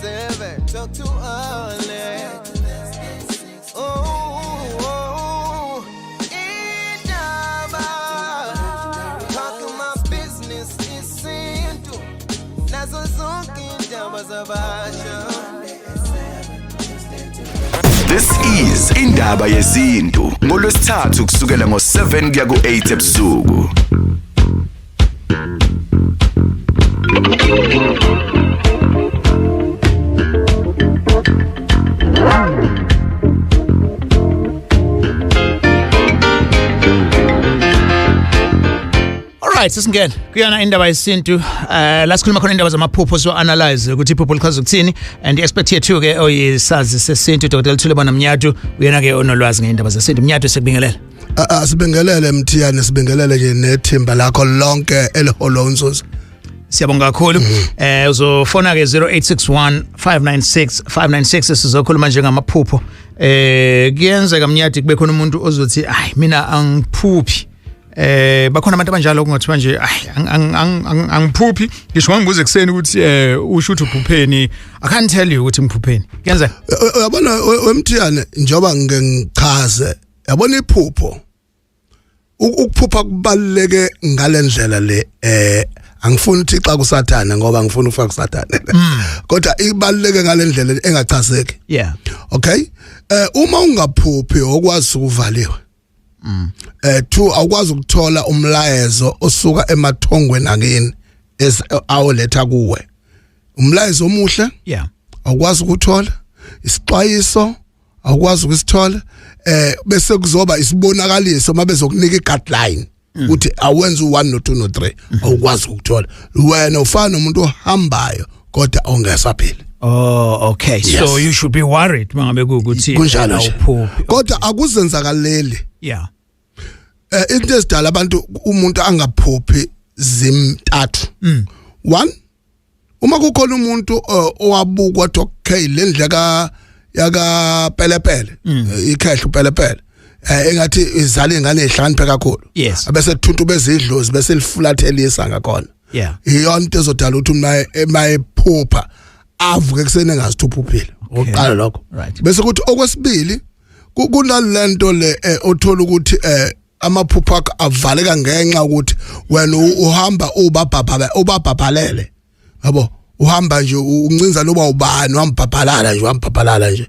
7 talk too early. Oh, indaba talk my business isintu nazo zonke indaba zabasha. This is Indaba Yesintu ngolwesithathu kusukela ngo7 kuya ku8 ebusuku. Alright, sisingena kuyona indaba yesintu. La sikhuluma khona indaba zamaphupho, so analyze ukuthi iphupho lichaza ukuthini, and expert yethu ke oyisazi sesintu Dr. Lithulebona Mnyatu uyena ke onolwazi ngeindaba zesintu. Mnyatu sekubingelela. Sibingelele Mthiyane, sibingelele nje nethimba lakho lonke eliholonzo. Siyabonga kakhulu. Uzofona ke 0861 596 596 sizokhuluma nje ngamaphupho. Kuyenzeka Mnyatu kube khona umuntu ozothi hayi mina angiphuphi. Bakhona abantu abanjalo okungathiwa nje angiphuphi, ngisho ngibuze ekseni ukuthi usho ukuthi uphupheni, I can't tell you ukuthi ngiphupheni. Kuyenzeka uyabona wemthiyane njoba ngichaze, yabona iphupho ukuphupha kubaleke ngalendlela le, angifuni ukuthi xa kusathana ngoba ngifuna ufaka kusathana kodwa ibaleke ngalendlela engachazeki. Yeah, okay. Uma ungaphuphi okwazi ukuvaliwe, two awukwazi ukuthola umlayezo osuka emathongweni akini awuletha kuwe. Umlayezo omuhle, yeah, awukwazi ukuthola. Isixwayiso awukwazi ukusithola. Bese kuzoba isibonakaliso mabezokunika i-guideline ukuthi awenze u1 no2 no3, awukwazi ukuthola. Wena ufana nomuntu ohambayo kodwa ongesaphili. Oh, okay. Yes. So you should be worried mangabe ukuthi kunjalo nje. Awuphuphi. Kodwa akuzenzakaleli. Yeah. Into esidala abantu umuntu angaphuphi zimtathu. One, uma kukhona umuntu owabukwa ukuthi okay lendlela yaka pelepele, ikhehla upelepele, engathi izala ingane ezihlakaniphe kakhulu. Yes. Abese thuntu bezidlozi bese lifulathelisa ngakhona. Yeah. Iyonto ezodala ukuthi mayephupha avuke kusene engazithuphile. Oqala lokho. Right. Bese kuthi okwesibili kunalento le othola ukuthi amaphupho akho avaleka ngenxa ukuthi wena uhamba ubabhabhalele, yabo uhamba nje uncinza loba ubani wambhabhalala nje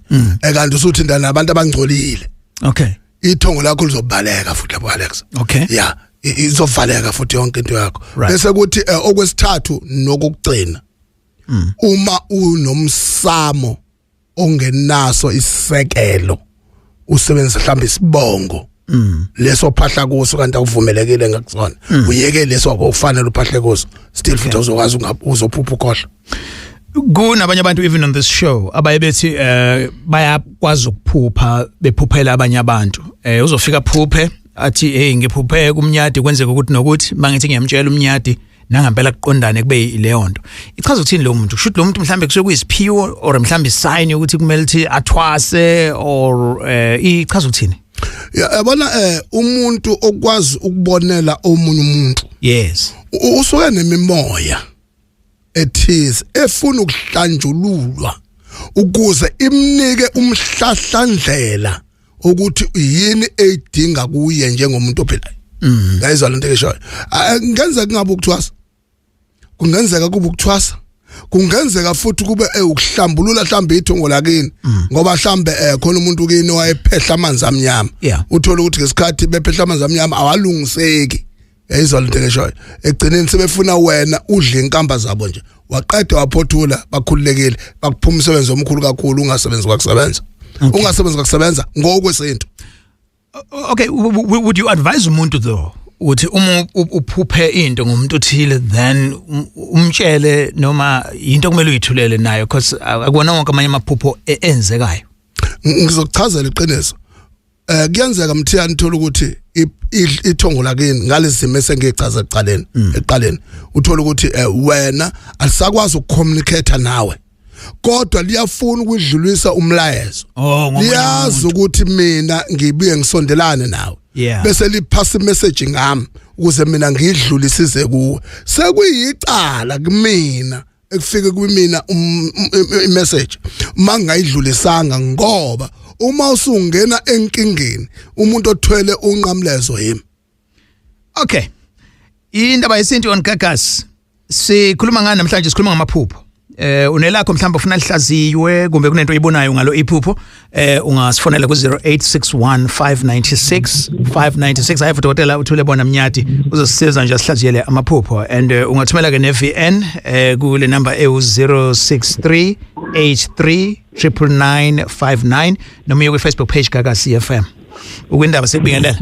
kanti usuthi ndana abantu abangcolile. Okay. Ithongo lakho lizobaleka futhi lapho Alex. Okay. Yeah, izovaleka futhi yonke into yakho. Right. Bese kuthi okwesithathu nokugcina, uma unomsamo ongenaso isekelo usebenzisa mhlawumbe isibongo leso phahla kuso kanti akuvumelekile ngakusona, uyeke leso okufanele uphahle kuso, still futhi uzokwazi uzophupha ukhohle. Kunabanye abantu even on this show abaye bethi bayakwazi ukuphupha bephuphela abanye abantu. Uzofika phuphe athi hey ngiphuphe kumnyadi kwenzeka ukuthi nokuthi mangithi ngiyamtshela umnyadi nangempela kuqondane kube ileyo nto. Ichaza ukuthini lo muntu? Kusho lo muntu mhlambe kusuke kuyisiphiwo or mhlambe sign ukuthi kumele ukuthi athwase or ichaza ukuthini? Yabona umuntu okwazi ukubonela omunye umuntu. Yes. Usuke nemimoya ethize efuna ukuhlanjululwa ukuze imnike umhlahlandlela ukuthi yini edinga kuye njengomuntu ophilayo. Ngayizwa lento eshoyo. Ngenzeka kungabe ukuthwasa. Kungenzeka kube ukuthwasa. Kungenzeka futhi kube ukuhlambulula mhlambe ithongo lakini ngoba mhlambe khona umuntu kini owayephehla amanzi amnyama. Uthola ukuthi ngesikhathi bephehla amanzi amnyama awalungiseki. Yayizwa lento eshoyo. Egcineni sebefuna wena udle inkamba zabo nje. Waqeda waphothula bakhululekile bakuphuma umsebenzi omkhulu kakhulu ungasebenzi kwakusebenza. Ungasebenzi kwakusebenza ngokwesintu. Okay, would you advise umuntu though uthi uma uphuphe into ngomuntu othile then umtshele noma into kumele uyithulele nayo because akubona wonke amanye amaphupho enzekayo? Ngizokuchazela iqiniso. Kuyenzeka Mthiyane uthola ukuthi ithongo lakini ngalezimo esengichaza eqaleni uthola ukuthi wena alisakwazi ukucommunicate nawe kodwa liyafuna ukudlulisa umlayezo. Liyazi ukuthi mina ngibuye ngisondelane nawe. Bese liphasa imessage ngami ukuze mina ngidlulisise kuwe. Sekuyicala kumina ekufike kumina imessage mangayidlulisanga ngoba uma usungena enkingeni umuntu othwele unqamlezo yimi. Okay. Indaba yesintu on Gagasi. Sikhuluma ngani namhlanje sikhuluma ngamaphupho. Unelakho mhlawumbe ufuna lihlaziywe kumbe kunento oyibonayo ngalo iphupho ungasifonela ku 0861596596 hayi udokotela uthule bona Mnyati uzosisiza nje asihlaziyele amaphupho and ungathumela ke neVN kule number e063839959 noma uye ku Facebook page Gagasi FM. Ukwindaba sekubingelela.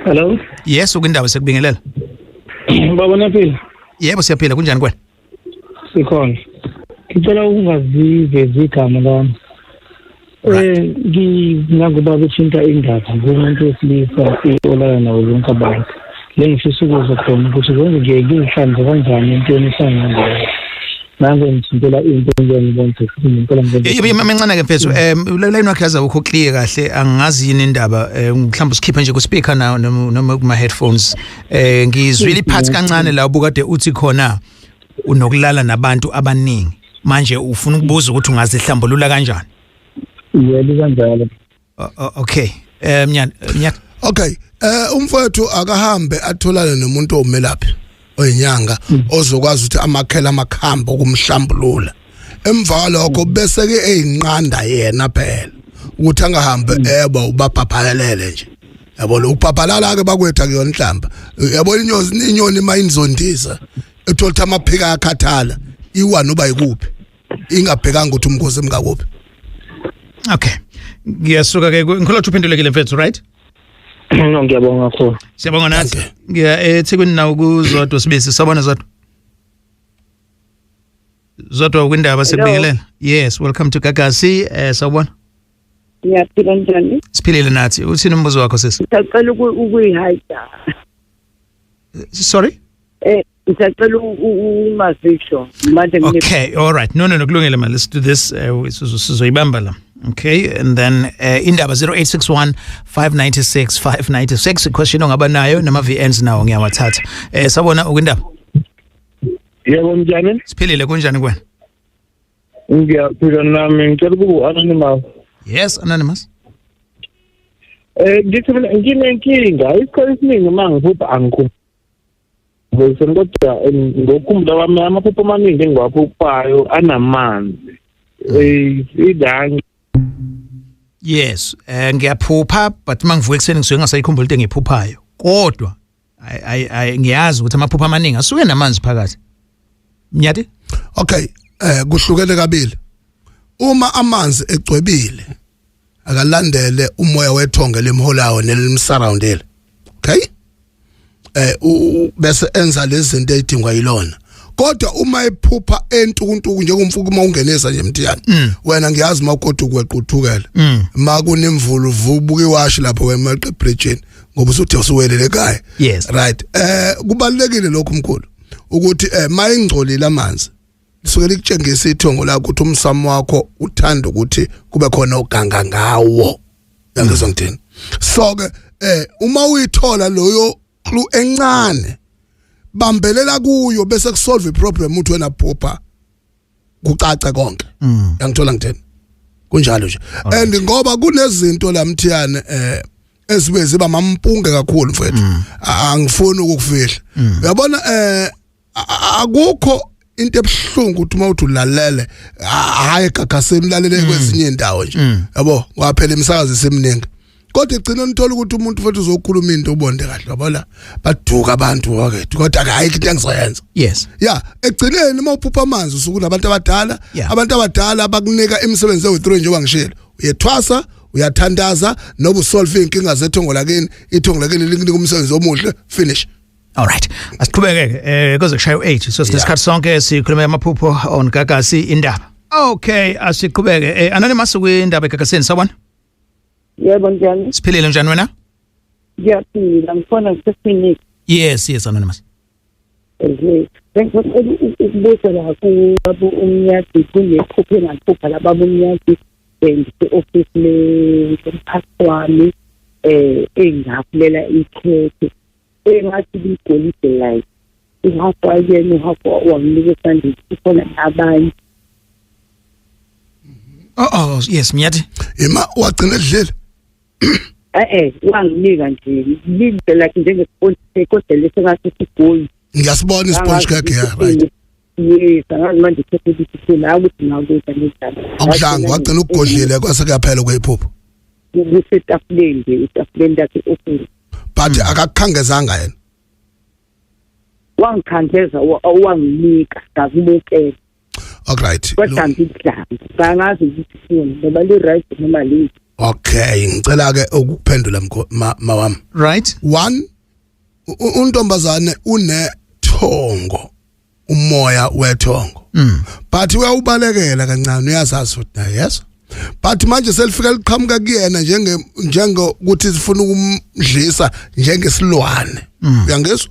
Hello. Yes, ukwindaba sekubingelela. Baba naphila. Yebo siyaphila kunjani kwena? Sikhona. Ngicela ungazivezi igama lami. Ngingakuba bethinta indaba ngomuntu wesilisa olala nawo lonke abantu. Le ngifisa ukuza khona ukuthi konke ngiyihlanze kanjani into esangane. Nange ngithintela into engiyibona ukuthi ngempela ngibona. Yebo mancane ke mfethu line wakhe yaza ukho clear kahle angazi yini indaba mhlawumbe usikhipha nje ku speaker nawo noma kuma headphones ngizwile phathi kancane la ubukade uthi khona unokulala nabantu abaningi manje ufuna ukubuza ukuthi ungazihlambulula kanjani. Yebo kanjalo. Okay Mnyati Okay umfowethu akahambe atholane nomuntu omelaphi oyinyanga ozokwazi ukuthi amakhela amakhamba okumhlambulula emva lokho bese ke eyinqanda yena phela ukuthi angahambe eba ubapaphalele nje yabo lokupaphalala ke bakwetha kuyona inhlamba yabo inyoni mayinzondisa etholta amaphika akhathala iwa noba yikuphi ingabhekanga ukuthi umkhosi emngakuphi. Okay ngiyasuka ke ngikholwa ukuthi uphendulekile mfethu right? Ngiyabonga kakhulu. Siyabonga nathi. Ngiya eThekwini nawo kuzodwa sibisi sabona zodwa kwindaba sekubingelela. Yes, welcome to Gagasi. Sawubona. Ngiyaphila njani? Siphilile nathi. Uthini umbuzo wakho sisi? Ngicela ukuyihayida. Sorry? Ngicela umazisho manje Okay, all right. No kulungile man. Let's do this. Sizoyibamba la. Okay, and then indaba 0861596596 question ongaba nayo nama VNs nawo ngiyawathatha. Sabona ukwindaba? Yebo njani? Siphilile kunjani kwena? Ngiyaphila nami ngicela ukuba anonymous. Yes, anonymous. Ngithi mina nginenkinga isikhathi esiningi mangiphupha angikho. Bese kodwa ngokukhumbula kwami amaphupho amaningi engiwaphuphayo anamanzi. Idangi. Yes, ngiyaphupha but mangivuka ekseni ngisuke ngasayikhumbula into engiphuphayo. Kodwa ngiyazi ukuthi amaphupho amaningi asuke namanzi phakathi. Mnyati? Okay, kuhlukene kabili. Uma amanzi egcwebile akalandele umoya wethonge lemholayo nelimsurroundele. Okay? Bese enza lezi zinto ezidingwa yilona. Kodwa uma ephupha entukuntuku njengomfuku uma ungeneza nje mthiyana wena ngiyazi makodwa ukwequthukela makunemvulu vubuka iwashi lapho weMeqe Bridge ngoba usuthi usuwelele ekhaya. Yes. Right. Kubalekile lokho mkhulu ukuthi mayingcolile amanzi lisuke likutshengisa ithongo lakho ukuthi umsamo wakho uthanda ukuthi kube khona oganga ngawo. Yangizwa ngithini? So ke uma uyithola loyo clue encane bambelela kuyo bese kusolve iproblem uthi wena phupha kucace konke. Yangithola ngitheni? Kunjalo nje. And ngoba kunezinto lamthiyane ezibe ziba mampunge kakhulu mfethu. Angifuni ukukufihla. Uyabona akukho into ebhlungu ukuthi uma uthi ulalele hayi Gagasemlalele kwezinye indawo nje. Yabo kwaphela imisakazo seminingi. Kodwa igcina nithola ukuthi umuntu futhi uzokhuluma into ubonde kahle yabona baduka abantu wakethu kodwa hayi into engizoyenza. Yes. Yeah, egcineni uma uphupha amanzi usuku nabantu abadala, abantu abadala bakunika imisebenzi ewu3 njengoba ngishilo. Uyethwasa, uyathandaza noba usolve inkinga zethongo lakini, ithongo lakini likunika umsebenzi omuhle, finish. All right. Asiqhubeke kuze kushaye 8 so sinesikhathi sonke sikhuluma amaphupho on Gagasi indaba. Okay, asiqhubeke. Anonymous kwindaba eGagasini sabona? Yebo njani? Siphilile njani wena? Ngiyaphila ngifona ngisephiniki. Yes anonymous. Ngicela ukubuza la ku Umnyati kunephupho engaphupha la baba Umnyati office le pastor engavulela ikhethi engathi ligolide like uhafu ayena uhafu wamnika esandleni khona nabanye. Oh yes Mnyathi. Ima wagcina edlile. Wanginika nje libe like njenge-sponge kodwa lesengathi sigoli. Ngiyasibona isponge cake ya right. Yes, angazi manje ukuthi la ukuthi ngakudla njalo. Akudlanga wagcina ukugodlile kwase kuyaphela kweyiphupho. Kusetafuleni nje itafuleni lakhe ophula. But akakhangezanga yena. Wangikhangeza wanginika ngakubukela. Alright. Kodwa ngidlanga. Bangazi ukuthi sini ngoba li right noma li. Okay, ngicela ke ukuphendula mawami. Right. 1 untombazane unethongo. Umoya wethongo. But uyawubalekela kancane uyazazi ukuthi yes. But manje selifika liqhamuka kuyena njenge ukuthi sifuna ukumdlisa njengesilwane. Uyangizwa?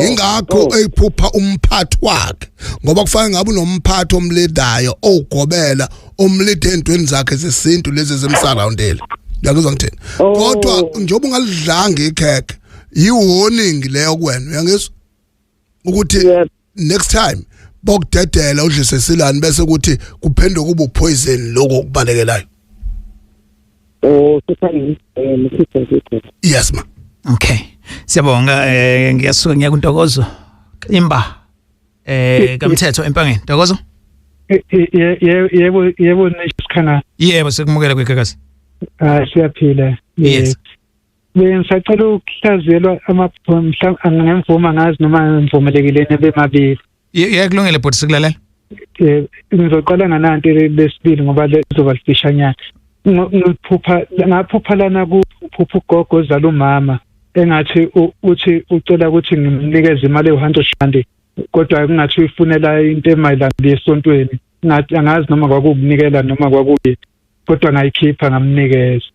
Ingakho eyiphupha umphathi wakhe ngoba kufanele ngabe unomphathi omledayo ogobela omlide entweni zakhe zesintu lezi zemsurroundele. Uyangizwa ngithini? Kodwa njengoba ungalidlanga ikhekhe yi-warning leyo kuwena. Uyangizwa? Ukuthi next time bokudedela udlise silani bese ukuthi kuphenduka kube poison lokho kubalekelayo. Yes ma. Okay. Siyabonga ngiyasuka ngiyakuntokozo. Imba kaMthetho empangeni. Ntokozo? Yebo nesikhana. Yebo sekumukela kwekhakazi. Siyaphila. Yes. Bengisacela ukuhlazelwa amaphuzu angemvuma ngazi noma ngivumelekile nebemabili. Yakulungile bhuti sikulalela. Ngizoqala ngananto lesibili ngoba lezoba lifishanyana. Ngaphupha lana kuphupha ugogo ozala umama engathi uthi ucela ukuthi ngimnikeze imali e100 kodwa kungathi uyifunela into emayilana lesontweni ngathi angazi noma kwakukunikela noma kwakuyi kodwa ngayikhipha ngamnikeza.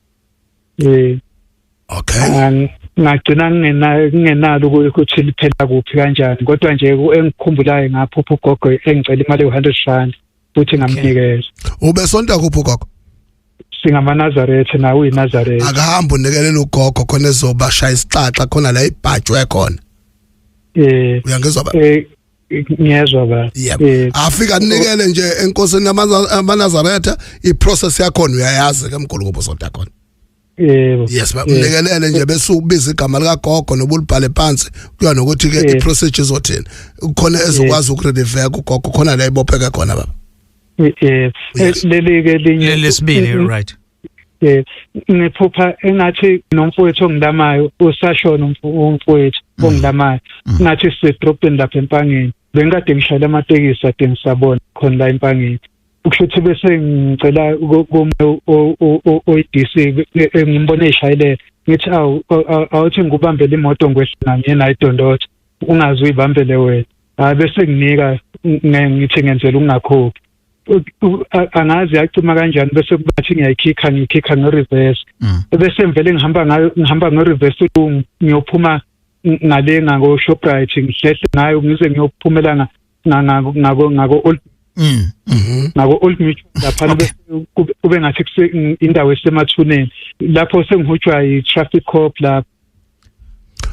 Okay. Ngagcina ngingenalo ukuthi liphela kuphi kanjani kodwa nje engikhumbulayo ngaphupha ugogo engicela imali e100 futhi ngamnikeza. Ube sonta kuphi ugogo? SingamaNazaretha nawe uyiNazaretha. Akahamba unikelela ugogo khona ezobashaya isixaxa khona la ibhajwe khona. Uyangizwa ba? Ngiyezwa ba. Afika nikele nje enkosini amaNazaretha iprocess yakho uyayazi ke mkhulu kuphi sonta khona. Yes ba unikelele nje bese ubiza igama lika gogo nobulibhale phansi kuya nokuthi ke iprocedure izothini khona ezokwazi ukurelieve ugogo khona la ibopheke khona baba. Leli ke linye lesibili right. Ngiphupha engathi nomfowethu ongilamayo usashona umfowethu ongilamayo ngathi sidropeni lapha empangeni bengikade ngishayela amatekisi ade ngisabona khona la empangeni ukuthi bese ngicela o-DC ngimbone eshayele ngithi awuthi ngubambele imoto ngwehlana mina idondotho ungazi uyibambele wena bese nginika ngithi ngenzela ungakhophi angazi yacima kanjani bese kubathi ngiyikhikha ngereverse bese ngivele ngihamba ngereverse ngiyophuma ngale ngako Shoprite ngihlehle ngayo ngize ngiyophumela ngako old ngako old mutual lapha bese kube ngathi indawo esemathuneni lapho sengihutshwa yi-traffic cop lapha.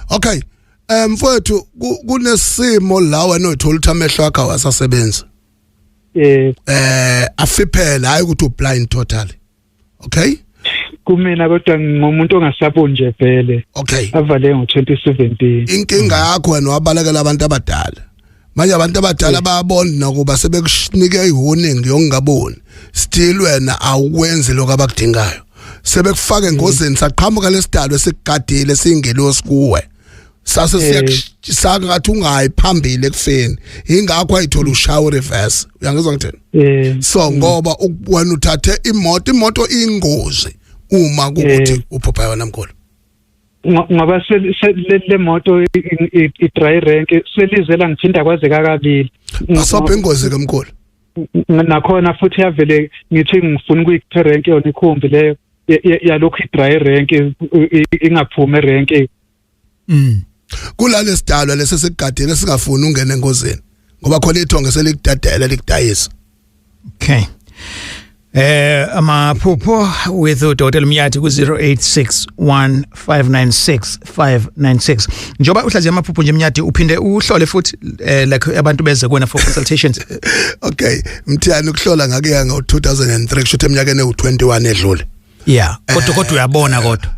Okay mfowethu kunesimo la wena uthola ukuthi amehlo akho awasasebenza. Afiphela hayi ukuthi ublind totally. Okay? Kumina kodwa ngumuntu ongasaboni nje vele. Okay. Avale ngo2017. Inkinga yakho wena wabalekela abantu abadala. Manje abantu abadala bayabona nakuba sebekunike i-warning yokungaboni. Still wena awukwenzi lokho abakudingayo. Sebekufaka engozini saqhamuka lesidalo esikugadile singelosi kuwe. Sase siyakisaka ngathi ungayi phambili ekufeni ingakho ayithola ushawa reverse uyangizwa ngithini so ngoba wena uthathe imoto ingozi uma ukuthi uphupha yona mkhulu ngoba le moto i-dry rank selizela ngithinda kwaze kakabili basopha ingozi ke mkhulu nakhona futhi yavele ngithi ngifuna ukuyikuphe rank yona ikhumbi leyo yalokhu i-dry rank ingaphumi rank kulale sidalwa lesesigadini singafuni ungena engozini ngoba khona ithonga selikudadela likudayisa. Okay. Amaphupho with uDokotela Mnyati ku 0861596596. Njoba uhlaziya amaphupho nje Mnyati uphinde uhlole futhi like abantu beze kuwena for consultations. Okay, Mthiyani ukuhlola ngake nga 2003 kusho eminyakeni u21 edlule. Yeah, kodwa uyabona kodwa.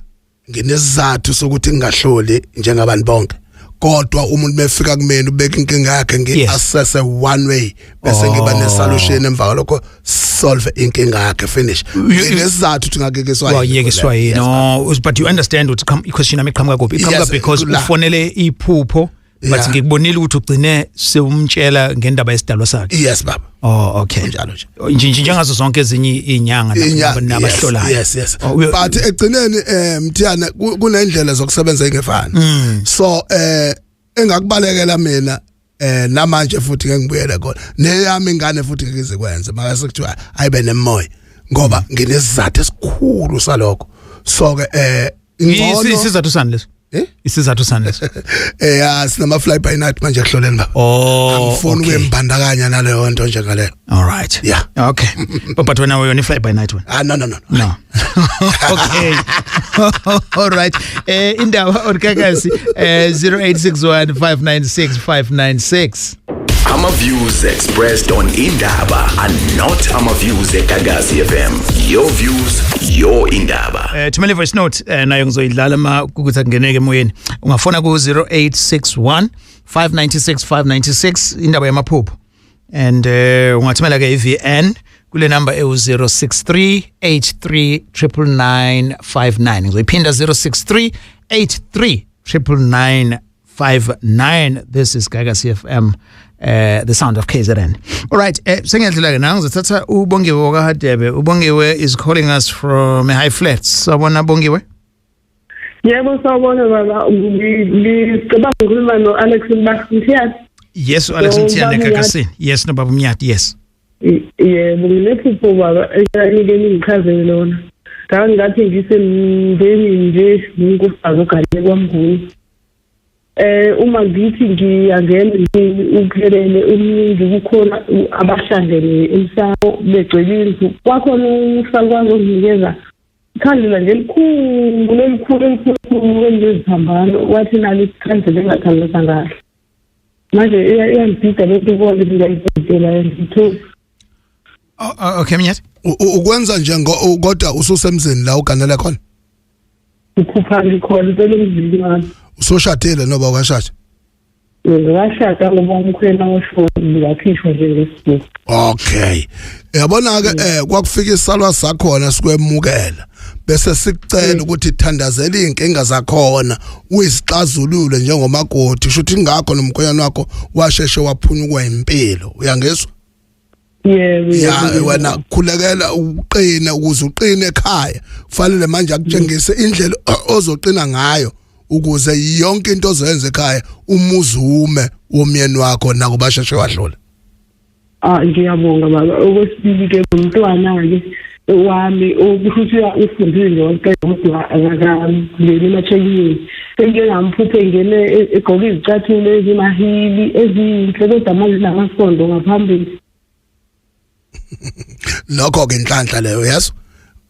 Nginesizathu sokuthi ngingahloli njengabantu bonke. Kodwa umuntu befika kumina ubeka inkinga yakhe ngi-assess one way bese ngiba ne-solution emva lokho solve inkinga yakhe finish. Ngesizathu ukuthi ngakekiswa yini. Yekiswa yini. No, but you understand ukuthi i-question yami iqhamuka kuphi? Iqhamuka because ufonele iphupho but ngikubonile ukuthi ugcine sewumtshela ngendaba yesidalwa sakhe. Yes baba. Oh okay. Njalo nje. Njengazo zonke ezinye inyanga nabahlolayo. Yes. But egcineni Mthiyana kunendlela zokusebenza engefani. So engakubalekela mina namanje futhi ngeke ngibuyele khona. Neyami ingane futhi ngize kwenze maka sekuthiwa ayibe nemoya ngoba nginesizathu esikhulu salokho. So ke isizathu sani leso? Isizathu sani leso? Sinama fly by night manje kuhloleni ba. Angifuni ukuyembandakanya naleyo nto nje ngaleyo. All right. Yeah. Okay. But when you fly by night one? No. Okay. All right. Indaba orkakasi 0861596596. Ama views expressed on Indaba are not ama views eGagasi FM. Your views, your Indaba. Tumele voice note nayo ngizoyidlala ma ukuthi akungeneke emoyeni. Ungafona ku 0861596596 indaba yamaphupho. And ungathumela ke iVN kule number e063839959. Ngizophinda 063839959. This is Gagasi FM. The sound of KZN. All right, sengiyadlula ke nangu ngizothatha uBongiwe wakahadebe. uBongiwe is calling us from High Flats. Sawubona Bongiwe? Yebo sawubona baba. Ngicabanga ukukhuluma no Alex Mthiyani. Yes, Alex Mthiyani eGagasini. Yes, no Baba Mnyati, yes. Yebo ngilephupho baba engike ngichazele lona. Ngathi ngisemndeni nje ngikufaza ogane kwamnguni. Uma ngithi ngiyangena ukuphelele umningi kukhona abahlandele emsamo begcwele kwakhona umsakwazi onginikeza ikhandlela nje elikhulu elizihambano wathi nalo ikhandlela engathandeka kahle manje iyangibhida lokho konke ngiyayibhedela ngithu. Okay Mnyati. Ukwenza nje kodwa ususemzini la uganele khona. Ukhupha likhona emzini wami. Usoshadile noba ukashada? Ngashada ngoba umkhwena washo ngiyakhishwa nje ngesidingo. Okay. Yabona ke kwakufika isalwa sakhona sikwemukela bese sikucela ukuthi ithandazela inkinga zakhona uyisixazulule njengomakoti kusho ukuthi ngakho nomkhwena wakho washeshe waphunyukwa impilo uyangezwa? Yebo. Ya wena khulekela uqine ukuze uqine ekhaya kufanele manje akutshengise indlela ozoqina ngayo ukuze yonke into ozenza ekhaya umuzi ume womyeni wakho nako basheshe wadlula. Ngiyabonga baba. Okwesibili ke umntwana ke wami ukuthi ufundile nje wonke kodwa akangeni emachekini. Sengengamphuphe ngene egqoka izicathulo ezimahili ezinhle kodwa manje namasondo ngaphambili. Lokho ke inhlanhla leyo yaso.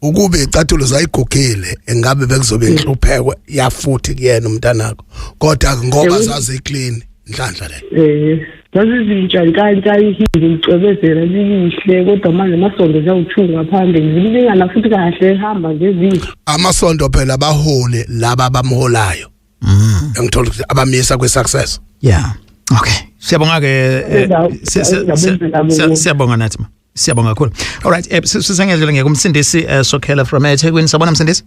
Ukube icathulo zayigogile engabe bekuzobe inhlupheko yafuthi kuyena umntanakho kodwa ngoba zazi clean inhlanhla leyo. Zazizintsha inkantsha ihindi ngicwebezela lihle kodwa manje amasondo zawuthunga phambili zilingana futhi kahle ehamba ngezizwe. Amasondo phela bahole laba abamholayo. Engithola ukuthi abamisa kwesuccess. Yeah. Okay. Siyabonga ke siyabonga nathi ma. Siyabonga kakhulu. All right, sisengedlela ngeke umsindisi Sokhela from eThekwini. Sabona msindisi?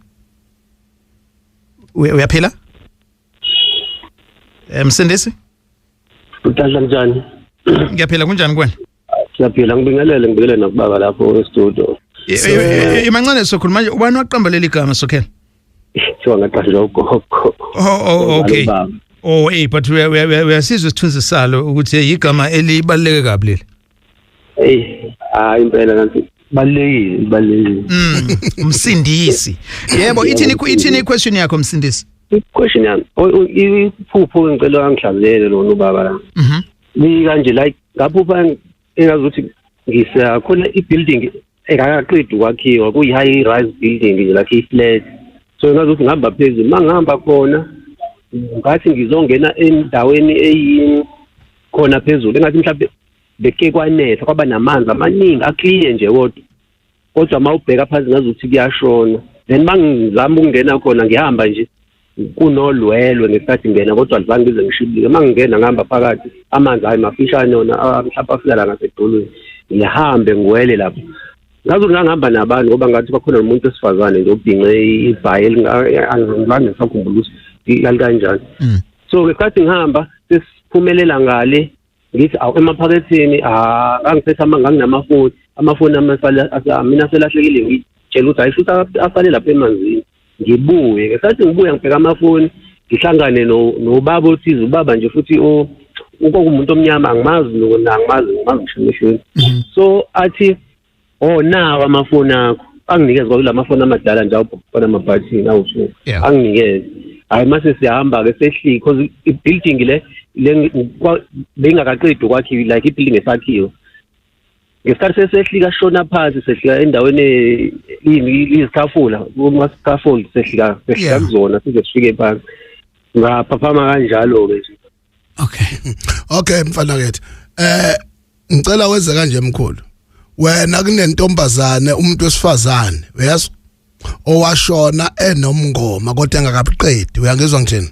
Uyaphila? Msindisi? Uthanda njani? Ngiyaphila kunjani kuwena? Siyaphila ngibingelele nokubaba lapho e-studio. Imancane sokhulu manje ubani waqambelela igama Sokhela? Thiwa ngaqashwa ugogo. Oh okay. Oh hey but we asizwe isithunzi salo ukuthi igama elibaleke kabi leli. Impela kanti balekile. Umsindisi. Yebo ithini question yakho msindisi? Question yami iphupho ngicela angihlalele lona ubaba la. Ni kanje like ngaphupha engazuthi ngisakhona ibuilding ekaqedwa ukwakhiwa kuyi high rise building nje like i-flat. So ngazothi ngihamba phezulu mangihamba khona ngathi ngizongena endaweni eyini khona phezulu engathi mhlawumbe beke kwanetha kwaba namanzi amaningi aclear nje kodwa mawubheka phansi ngazothi kuyashona. Then mangizama ukungena khona ngihamba nje kunolwelwe ngesikhathi ngena kodwa alivanga ngize ngishibike mangingena ngihamba phakathi amanzi hayi mafishane yona mhlawumbe afika la ngasedolweni ngihambe ngiwele lapho ngazothi ngihamba nabantu ngoba ngathi bakhona umuntu esifazane nje obhinqe ibhayi angizange ngisakhumbula ukuthi yalikanjani. So ngesikhathi ngihamba sesiphumelela ngale ngithi awu emaphaketheni angiphethe amafoni mina selahlekile ngitshela ukuthi ayishuthi asale lapha emanzini ngibuye ngesikhathi ngibuya ngibheka amafoni ngihlangane nobaba othize ubaba nje futhi umuntu omnyama angimazi ngishimishini. So athi nawo amafoni akho anginikeze kwakula mafoni amadala nje awubhona amabhathini awusuku anginikeze hayi mase siyahamba ke sehli because i-building le bengakaqedi ukwakhiwa like i-building esakhiwe ngesikhathi sesehlika shona phansi sehlika endaweni izithafula kuma-scaffold sehlika kuzona size sifike phansi ngaphaphama kanjalo ke nje. Okay mfana kethu ngicela wenze kanje mkhulu wena kunentombazane umuntu wesifazane uyazi owashona enomngoma kodwa engakabiqedi uyangizwa ngithini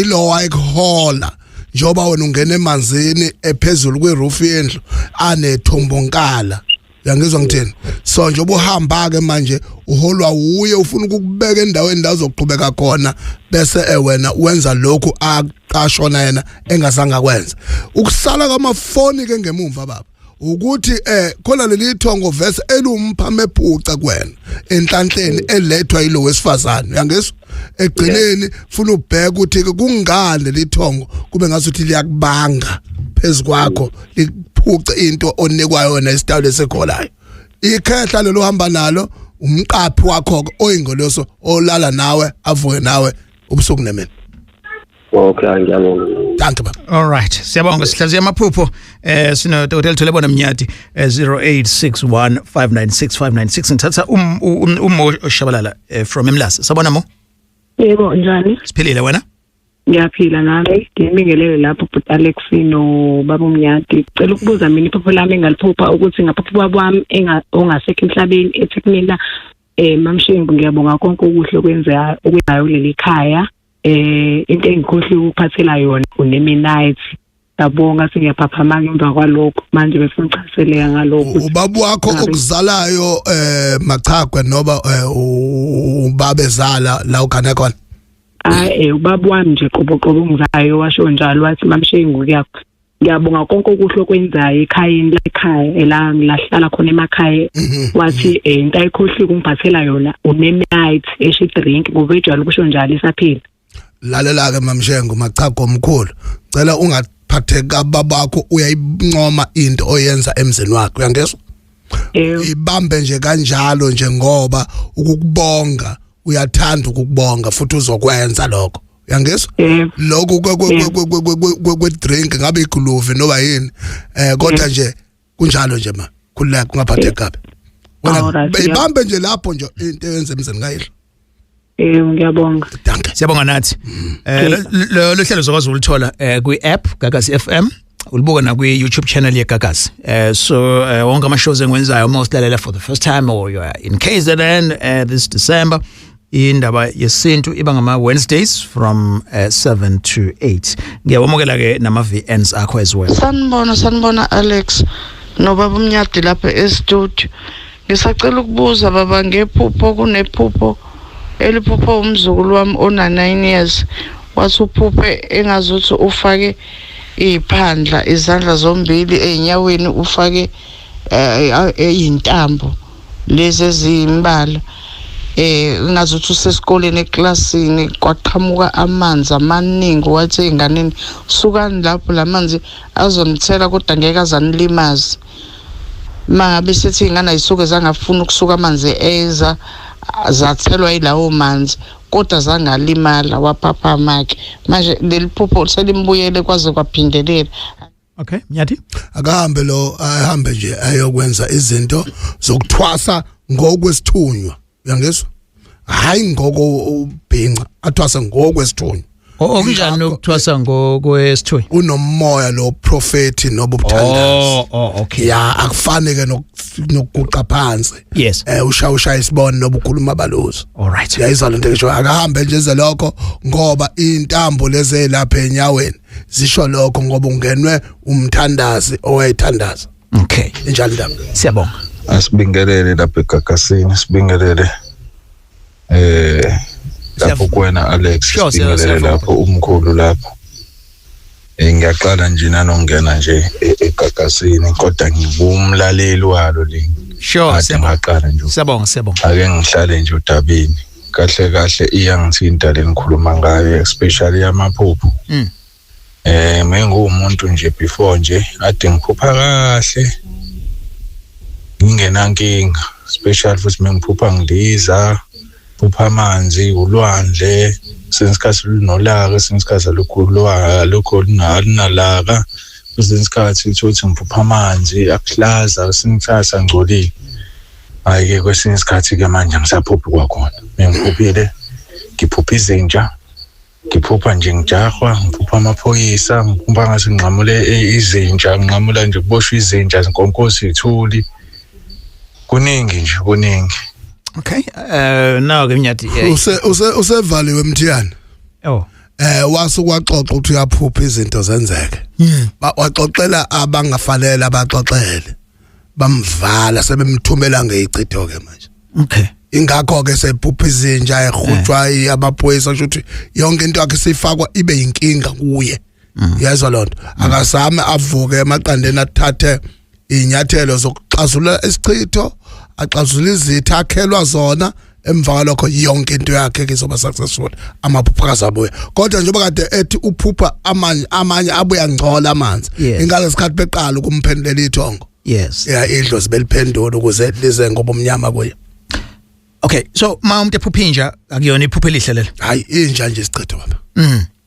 ilo wayikhola njoba wena ungena emanzini ephezulu kweroof yendlu anethombokala uyangizwa ngithini so njoba uhamba ke manje uholwa uye ufuna ukubeka endaweni la uzoqhubeka khona bese wena wenza lokhu aqashona yena engazange kwenza ukusala kwamafoni ke ngemuva baba ukuthi khona leli thongo verse elumphame ephuca kwena enhlanhleni elethwa yilo wesifazane uyangizwa egcineni funa ubheka ukuthi kungani leli thongo kube ngasuthi liyakubanga phezukwakho liphuce into onikwayo yona isitawule esekholayo ikhehla lelo hamba nalo umqaphi wakho oyingoloso olala nawe avuke nawe ubusuku nemini. Okay ngiyabonga. Thank you baba. All right. Siyabonga sihlaziya amaphupho sino Dr. Thulebona Mnyati 0861596596 ngithatha uMo Shabalala from Emlasa. Sabona Mo? Yebo njani? Siphilile wena? Ngiyaphila nami ngimingele lapho but Alex no baba Mnyati cela ukubuza mina iphupho lami engaliphupha ukuthi ngaphupho babami ongasekho emhlabeni eThekwini mamshengu ngiyabonga konke okuhle okwenzayo kuleli khaya into engikhohle ukuphathela yona uneminite ngiyabonga singiyaphaphama emva kwalokho manje befuna uchazeleka ngalokho ubaba wakho okuzalayo machagwe noba ubabezala la ukhana khona ubaba wami nje qobo ngizayo washo njalo wathi mamshengu ngiyabonga konke okuhle okwenzayo ekhayeni lekhaya la ngilahlala khona emakhaya wathi into ayikhohle ukungiphathela yona uneminite eshi drink ngokwejwalo kusho njalo isaphila lalela ke mamshengo machago omkhulu cela ungaphatheka babakho uyayincoma into oyenza emzini wakho uyangezwa ibambe nje kanjalo nje ngoba ukukubonga uyathanda ukukubonga futhi uzokwenza lokho uyangezwa lokho kwe drink ngabe iguluve noba yini kodwa nje kunjalo nje ma khuleka ungaphatheka wena ibambe nje lapho nje into eyenza emzini kayihlo. Ngiyabonga. Siyabonga nathi. Lo hlelo zokwazi ulithola kwi-app Gagasi FM. Ulibuka na kwi-YouTube channel ye Gagasi. So wonke ama-shows engwenzayo uma usilalela for the first time or you are in KZN this December indaba yesintu iba ngama Wednesdays from 7 to 8. Ngiyawamukela ke nama VNs akho as well. Sanibona Alex nobaba Mnyati lapha e-studio. Ngisacela ukubuza baba ngephupho kunephupho eliphupho umzukulu wami ona9 years wathi uphuphe engazuthi ufake iphandla izandla zombili enyaweni ufake intambo lezi ezimbala ngazuthi usesikoleni eklasini kwaqhamuka amanzi amaningi wathi enganeni sukani lapho lamanzi azonithela kodwa ngeke azanilimazi mangabe sithi ingane ayisuke zangafuna ukusuka amanzi eza zathelwa yilawo manzi kodwa zangalimala waphaphama ke manje leliphupho selimbuyele kwaze kwaphindelela. Okay, Mnyati? Akahambe lo ahambe nje ayokwenza izinto zokuthwasa ngokwesithunywa. Uyangizwa? Hayi ngokubhinqa, athwasa ngokwesithunywa. Okunjani ukuthwasa ngokwesithunywa? Unomoya lo prophet nobuthandazi. Okay. Ya akufanele nokuguqa phansi. Yes. Ushaya isibone nobukhuluma balozi. All right. Yayizwa lento ngisho akahambe nje zelokho ngoba intambo lezi lapha enyaweni zisho lokho ngoba ungenwe umthandazi owayithandaza. Okay. Injalo ndaba. Siyabonga. Asibingelele lapha eGagasini, sibingelele lapho kuwena Alex, sibingelele lapho umkhulu lapho. Ngiyaqala nje nanongena nje eGagasini kodwa ngibumlaleli walo le. Sure, siyaqala nje. Siyabonga. Ake ngihlale nje udabini. Kahle iyangithinta le ngikhuluma ngayo, especially yamaphupho. Mengumuntu nje before nje ade ngiphupha kahle. Ngingenankinga, special futhi mengiphupha ngidiza, phupha amanzi, ulwandle, sensikhathi lunolaka, sensikhathi lokulwa, lokho linalaka, sensikhathi ukuthi ngiphupha amanzi, akuhlaza, sensikhathi angcolile. Ayike kwesinye isikhathi ke manje ngisaphuphi kwakhona. Mengiphuphile, ngiphupha izinja, ngiphupha nje ngijahwa, ngiphupha amaphoyisa, ngiphupha ngathi nginqamule izinja, nginqamula nje kuboshwe izinja, zinkonkosi ithuli. Kuningi. Okay. Now ke Mnyati. Usevaliwe Mthiyana. Wasukwaxoxa ukuthi uyaphupha izinto zenzeke. Waxoxela abangafanele abaxoxele. Bamvala sebemthumela ngeichitho ke manje. Okay. Ingakho ke sephupha izinja ehutshwa amaphoyisa ukuthi yonke into yakhe sifakwa ibe yinkinga kuye. Yazwa lonto. Akazame avuke emaqandeni athathe inyathelo zokuxazulula isichitho, axazulula izitha akhelwa zona, emva kwalokho yonke into yakhe izoba successful. Amaphupho kazabuya. Kodwa njengoba kade ethi uphupha amanye abuya ngcola amanzi. Ingale sikhathi beqala ukumphendulela ithongo. Yes. Idlozi beliphendula ukuze lize ngoba umnyama kuye. Okay, so umuntu ephuphinja akuyona iphupho elihle lelo. Hayi inja nje isichitho baba.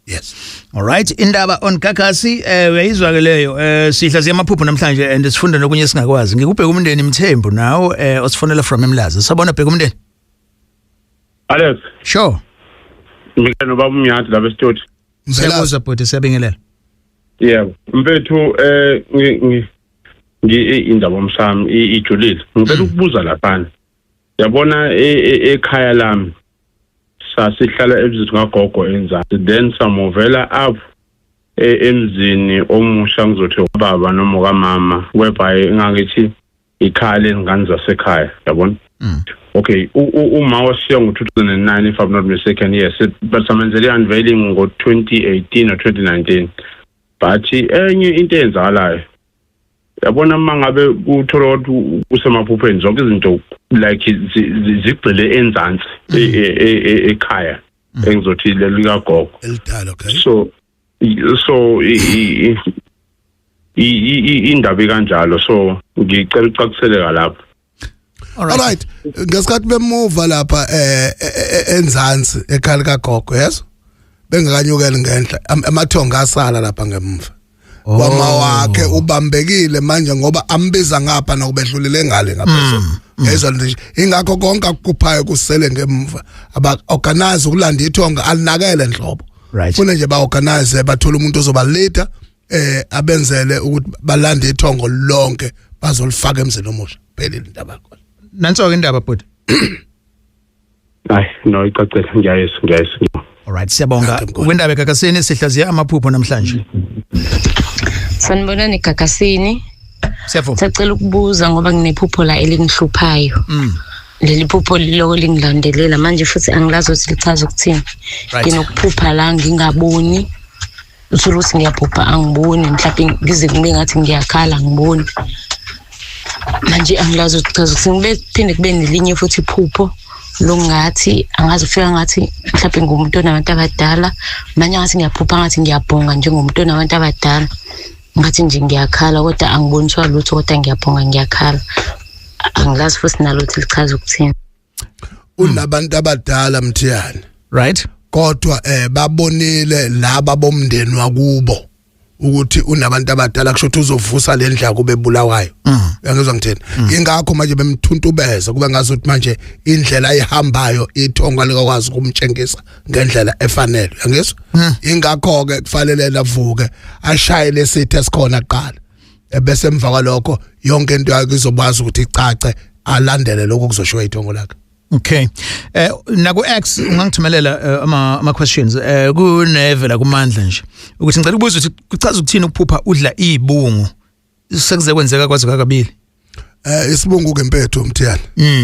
Yes. All right, indaba on Gagasi uyayizwa ke leyo sihlaziya amaphupho namhlanje and sifunda nokunye singakwazi. Ngikubheka umndeni Mthembu nawo osifonela from Emlazi. Sabona bheka umndeni. Alex. Sure. Ngike no baba Mnyati lapha estudio. Siyabuza bhuti siyabingelela. Yebo. Mfethu indaba omsami ijulile. Ngicela ukubuza lapha. Yabona ekhaya lami sasihlala ebuzithi ngagogo enzansi, then samovela up emzini omusha ngizothi ubaba noma kamama whereby ngangithi ikhaya lezingane zasekhaya yabona. Okay, uma wasiya ngo2009 if I'm not mistaken, yes, but samenzele unveiling ngo2018 or 2019. But enye into eyenzakalayo yabona mangabe uthola ukuthi usemaphupheni zonke izinto like zigcile enzansi ekhaya engizothi lelika gogo elidala. Okay, so indaba kanjalo, so ngicela ucacisele lapho. All right, ngesikhathi bemuva lapha enzansi ekhaya lika gogo, yes, bengakanyukeli ngenhla amathonga asala lapha ngemva. Wama wakhe ubambekile manje ngoba ambiza ngapha nokubedlulile ngale ngaphezulu. Yezwa nje ingakho konke akuphayo kusele ngemva. Aba organize ukulanda ithonga alinakele enhlobo. Funa nje ba organize bathola umuntu ozoba leader abenzele ukuthi balande ithongo lonke bazolifaka emzini omusha. Phelile indaba yakho. Nanso ke indaba bhuti. Hayi no icacile ngiyayisa. All right, siyabonga. Kwindaba eGagasini sihlaziya amaphupho namhlanje. Sanibonani Gagasini. Siyavuma. Sicela ukubuza ngoba nginephupho la elingihluphayo. Leli phupho liloko lingilandelela manje futhi angilazi ukuthi lichaza ukuthini. Nginokuphupha la ngingaboni. Uthola ukuthi ngiyaphupha angiboni, mhlawumbe ngize kube ngathi ngiyakhala ngiboni. Manje angilazi ukuthi lichaza ukuthini. Ngiphinde kube nelinye futhi iphupho longathi angazi ufika ngathi mhlawumbe ngumuntu onabantu abadala, manje ngathi ngiyaphupha ngathi ngiyabhonga njengomuntu onabantu abadala. Ngathi nje ngiyakhala kodwa angiboniswa lutho kodwa ngiyabhonga ngiyakhala. Angilazi futhi nalutho lichaza ukuthini. Unabantu abadala Mthiyana. Right. Kodwa babonile laba bomndeni wakubo ukuthi unabantu abadala kusho ukuthi uzovusa lendla kube bulawayo yangizwa ngitheni ingakho manje bemthuntubeza kube ngazuthi manje indlela ayihambayo ithonga likwazi ukumtshengisa ngendlela efanele yangizwa ingakho ke kufanele lavuke ashaye lesithi esikhona kuqala bese emva kwalokho yonke into yakhe izobaza ukuthi icace alandele lokho kuzoshiwa ithongo lakhe. Okay. Naku X ungangithumelela ama questions kunevela kumandla nje ukuthi ngicela ukubuza ukuthi kuchaza ukuthini ukuphupha udla izibungu sekuze kwenzeka kwazi kakabili. Isibungu kempethu umthiyana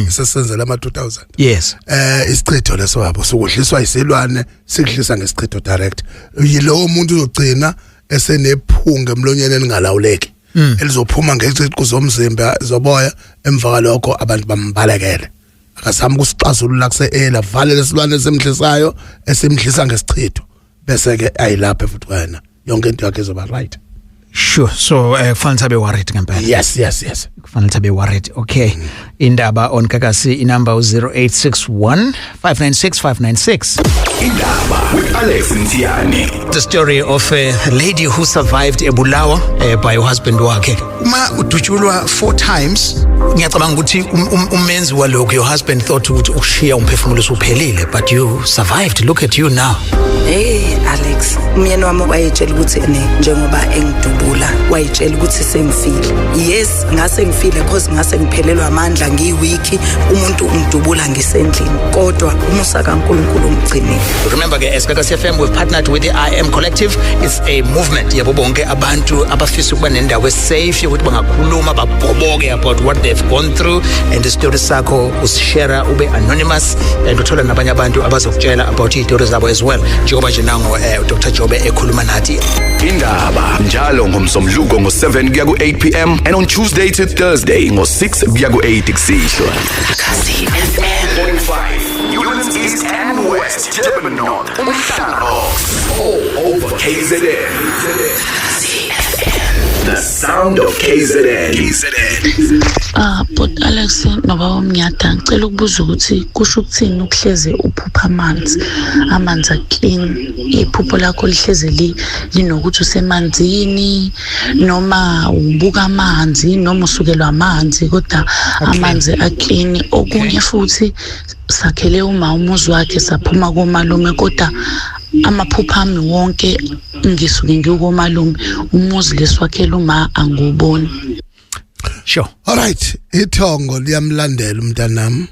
sesenzela ama 2000. Yes. Isichitho leso wabo sokudliswa isilwane sikudlisa ngesichitho direct. Yilowo umuntu uzogcina esenephunga emlonyeni elingalawuleki elizophuma ngeciqo zomzimba zoboya emva kwalokho abantu bambalekele. Akasami kusixazulula kuse ela vale lesilwane esemdlisayo esimdlisa ngesichitho bese ke ayilapha futhi wena yonke into yakhe izoba right. Sure. So kufanele abe worried ngempela. Yes. Kufanele abe worried. Okay. Indaba on Gagasi inamba 0861 596 596. Indaba with Alex Mtiani. The story of a lady who survived ebulawa by her husband wakhe. Uma udutshulwa 4 times ngiyacabanga ukuthi umenzi walokho your husband thought ukuthi ukushiya umphefumulo usuphelile but you survived. Look at you now. Hey Alex, umyeni wami wayetshela ukuthi njengoba engidubula wayetshela ukuthi sengifile. Yes, ngase ngifile because ngase ngiphelelwa amandla ngiwiki umuntu ungidubula ngisendlini kodwa umusa kaNkulunkulu ungigcinile. Remember ke Gagasi FM we've partnered with the I Am Collective. It's a movement yabo bonke abantu abafisa ukuba nendawo safe ukuthi bangakhuluma babhoboke about what they've gone through and the story sakho usishare ube anonymous and uthola nabanye abantu abazokutshela about izitori zabo as well. Njengoba nje nango Dr. Jobe ekhuluma nathi. Indaba njalo ngomsombuluko ngo7 kuya ku8 p.m. and on Tuesday to Thursday ngo6 kuya ku8 kusishwa. Gagasi FM 1.5 Units East and West Durban North Umhlanga all over KZN. The sound of KZN. But Alex noba umnyata ngicela ukubuza ukuthi kusho ukuthini ukuhleze uphupha amanzi clean iphupho lakho lihleze linokuthi usemanzini noma ubuka amanzi noma usukelwa amanzi kodwa amanzi clean okunye futhi sakhele umuzi wakhe saphuma komalume kodwa amaphupha ami wonke ngisuke ngikomalume umuzi leswakhela uma anguboni. Sure. All right, ithongo liyamlandela umntanami.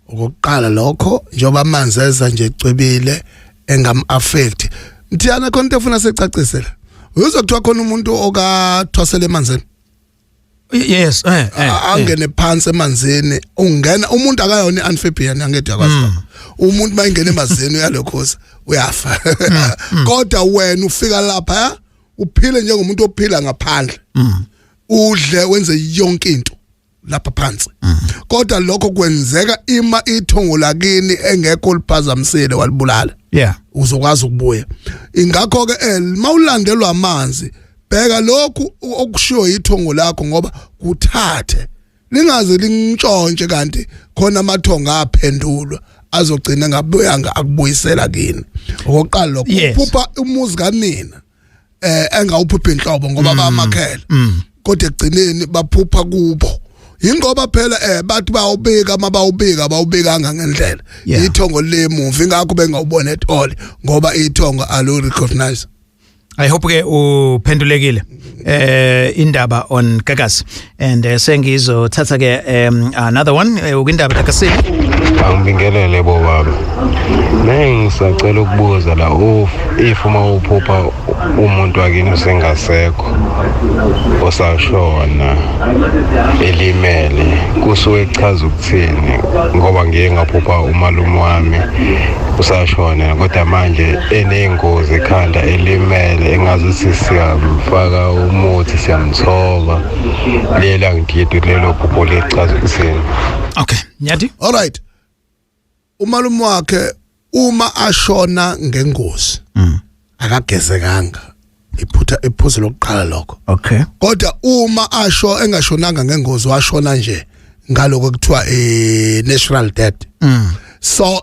Ukuqala lokho njoba amanzi eza nje ecwebile engam affect. Mthiyana konke efuna secacisela. Uzokuthiwa khona umuntu okathwasela emanzini. Yes, angene phansi emanzini ungena umuntu akayona iamphibia angede yakwazi. Umuntu mayingena emazini uyalokhoza uyafa. Kodwa wena ufika lapha uphile njengomuntu ophila ngaphandle. Udle wenze yonke into lapha phansi. Kodwa lokho kwenzeka ima ithongo lakini engekho liphazamisele walibulala. Yeah. Uzokwazi ukubuya. Ingakho ke mawulandelwa amanzi bheka lokhu okushiwo ithongo lakho ngoba kuthathe lingaze lingintshontshe kanti khona amathongo aphendulwa azogcina ngabuyanga akubuyisela kini. Okoqala lokho uphupha umuzi kanina engawuphupha inhlobo ngoba bamakhela. Kodwa egcineni baphupha kubo. Ingoba phela bathi bawubika bawubikanga ngendlela. Ithongo lemuvi ingakho bengawubona etole ngoba ithongo alo recognize. I hope ke uphendulekile indaba on Gagasi and sengizothatha ke another one ukindaba Gagasi. Angibingelele bo baba. Nengisacela ukubuza la if uma uphupha umuntu wakini usengasekho osashona elimele kusuke echaza ukuthini ngoba ngiye ngaphupha umalume wami usashona kodwa manje enengozi ekhanda elimele engazuthi siyamfaka umuthi siyamthoba lela ngididwe lelo phupho lechaza ukuthini. Okay, Nyati. All right. Umalume wakhe uma ashona ngengozi akagezekanga iphutha iphuzo lokuqala lokho. Okay. Kodwa uma engashonanga ngengozi washona nje ngaloko kuthiwa natural death. So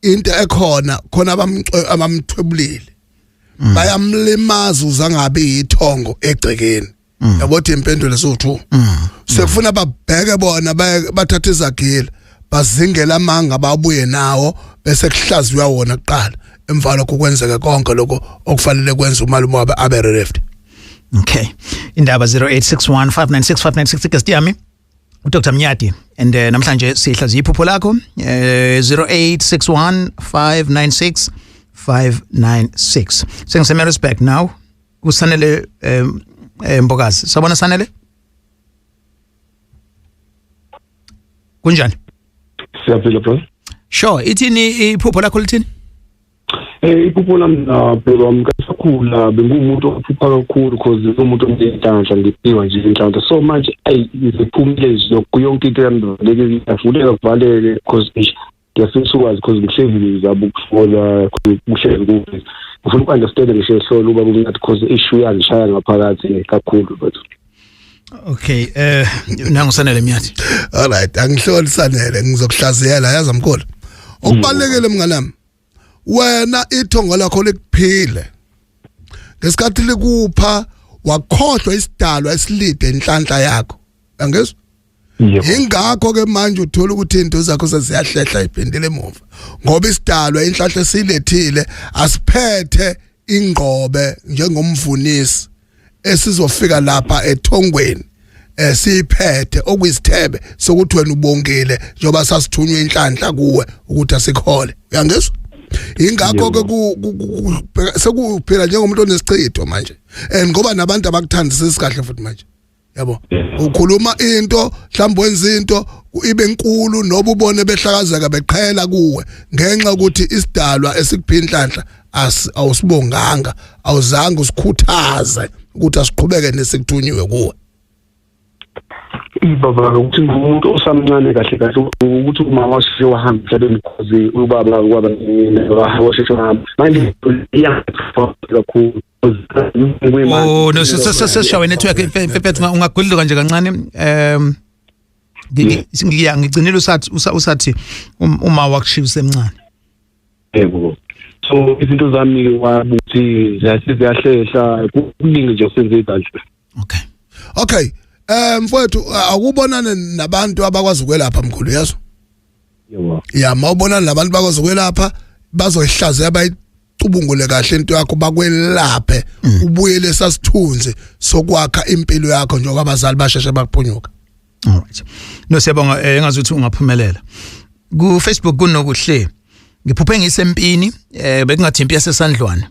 into ekhona khona abamthwebulile bayamlimaza uzangabe ithongo egcekeni yabothi impendulo so2 sekufuna babheke bona bathatha izagila bazingela amanga babuye nawo bese kuhlaziywa wona kuqala emva lokho kwenzeka konke lokho okufanele kwenza umalume wabe abe relieved. Okay, indaba 0861596596 guest yami uDr Mnyati and namhlanje sihlaziya iphupho lakho 0861596596 sengiseme respect now usanele Mbokazi sabona Sanele kunjani siyaphila bro sure ithini iphupho lakho lithini iphupho lami bro amkasakhula bengumuntu ophupha kakhulu because umuntu onenhlanhla ngiphiwa nje inhlanhla so manje iziphumile yonke into yami leke afuleka kuvaleke because ngiyafisa ukwazi because ngihlezi ngizaba ukufona kuhlezi kuhle ngifuna ukunderstand ngisho ehlolo uba kumnati because issue yangishaya ngaphakathi kakhulu but okay nangusanele Mnyati all right angihloli Sanele ngizokuhlaziyela yazi mkhulu okubalekele mnganami wena ithongo lakho likuphile ngesikhathi likupha wakhohlwa isidalwa esilide enhlanhla yakho angizwa ingakho ke manje uthola ukuthi into zakho seziyahlehla iphindile emuva ngoba isidalwa inhlanhla esilethile asiphethe ingqobe njengomvunisi esizofika lapha ethongweni siphethe okuyisithebe sokuthi wena ubongile njoba sasithunywa inhlanhla kuwe ukuthi asikhole uyangizwa ingakho ke sekuphela njengomuntu onesichitho manje ngoba nabantu abakuthandisa isikahle futhi manje yabo ukhuluma into mhlawumbe wenza into ibe enkulu noba ubone behlakazeka beqhela kuwe ngenxa ukuthi isidalwa esikuphinhlanhla awusibonganga awuzange usikhuthaze ukuthi asiqhubeke nesikuthunyiwe kuwe baba ukuthi umuntu osamncane kahle kahle ukuthi umama wase wahamba emhlabeni because ubaba kwaba washeshe wahamba manje kakhulu oh no seshawe network mfethu ungagudluka nje kancane ngigcinile usathi uma wakushiya usemncane yebo so izinto zami wabuthi ziyahlehla kuningi nje usenze izinto okay mfowethu akubonana nabantu abakwazi ukwelapha mkhulu yazo yebo ya mawubonana nabantu bakwazi ukwelapha bazoyihlaza abayicubungule kahle into yakho bakwelaphe ubuyele sasithunze sokwakha impilo yakho njengoba abazali basheshe bakuphunyuka. Alright no siyabonga engazuthi ungaphumelela ku Facebook kunokuhle ngiphuphe ngisempini bekungathi impi yasesandlwana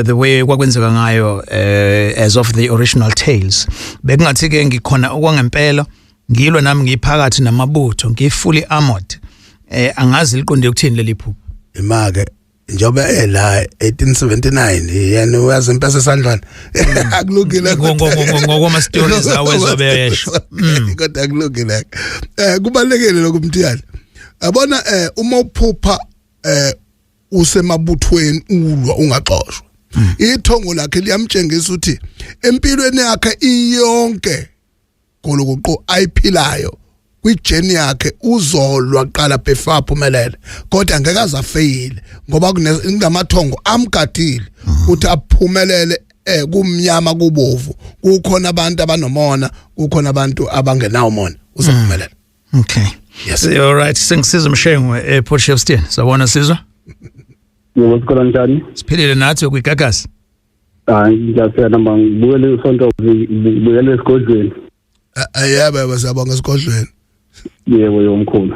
the way kwakwenzeka ngayo as of the original tales bekungathi ke ngikhona okwangempela ngilwe nami ngiphakathi namabutho ngifully armored angazi liqonde ukuthini leli phupho imake njobe la 1879 yena uyazi impesa esandlwana akulungile ngokoma stories awezobeyesho kodwa akulungile kubalekele lokumthiyana yabona uma uphupha usemabuthweni ulwa ungaxoshwa ithongo lakhe liyamtshengisa ukuthi empilweni yakhe iyonke kolokuqo ayiphilayo kwijeni yakhe uzolwa qala before aphumelele kodwa angeke azafeyile ngoba kunamathongo amgadile uthi aphumelele kumnyama kubovu kukhona abantu abanomona kukhona abantu abangenawo mona uzophumelela. Okay yes all right singisiza umshengo Port Shepstone sabona sizwa Ngokukhona njani? Siphilile nathi kwigagasi. Ngiyafika namba ngibuyele usonto ngibuyele esigodlweni. Yebo basabonga esigodlweni. Yebo yomkhulu.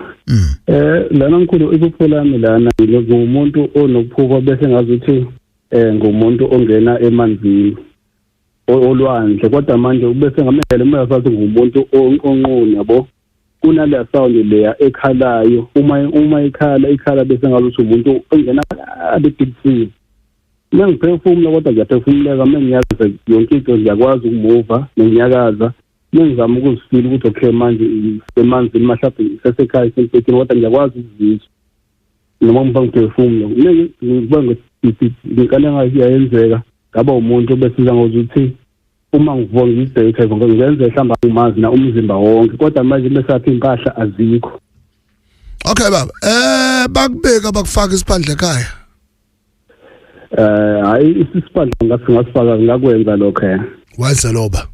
Lana mkhulu iphupho lami lana ngumuntu onophupho bese ngazuthi ngumuntu ongena emanzini olwandle kodwa manje ubese ngamele umayasathi ngumuntu onquni yabo. Kunale sound leya ekhalayo uma ikhala bese ngaluthi umuntu ongena abedipsi ngiphefumula kodwa ngiyaphefumuleka mengiyazi yonke into ngiyakwazi ukumuva nginyakaza ngizama ukuzifila ukuthi okay manje semanzini mhlawumbe sesekhaya sempethini kodwa ngiyakwazi ukuzizwa noma ngiphefumula ngibanga ngikale ngayenzeka ngaba umuntu besiza ngokuthi uma ngivonga idate ngenze mhlamba umazi na umzimba wonke kodwa manje besathi impahla azikho. Okay baba bakubeka bakufaka isiphandle ekhaya hayi isiphandla ngasifaka ngakwenza lokho wenze loba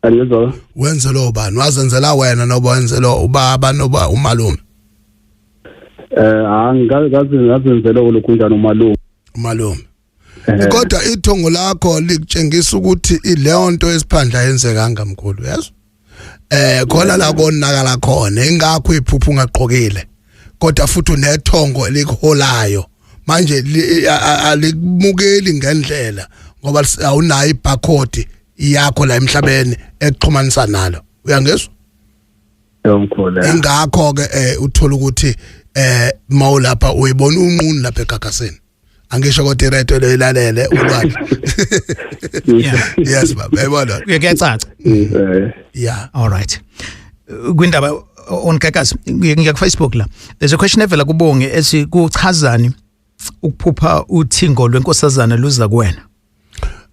angizwa wenze loba wazenzela wena noba wenzela ubaba noba umalume ngazenzela lokunjani umalume kodwa ithongo lakho likutshengisa ukuthi ileyo nto esiphandla yenzeka ngamkhulu yazi khona la konakala khona ingakho iphuphu ungaqhokile kodwa futhi unethongo elikholayo manje alikmukeli ngendlela ngoba awunayo ibarcode yakho la emhlabeni exhumanisa nalo uyangezwa yomkhulu ingakho ke uthola ukuthi mawulapha uyibona unquni lapha egagaseni angisho kodwa ireto leyilalele ulwazi yes baba yabona kuyacaca yeah all right kwindaba on Gagasi ngiya Facebook la there's a question evela kubonge ethi kuchazani ukuphupha uthingo lwenkosazana luza kuwena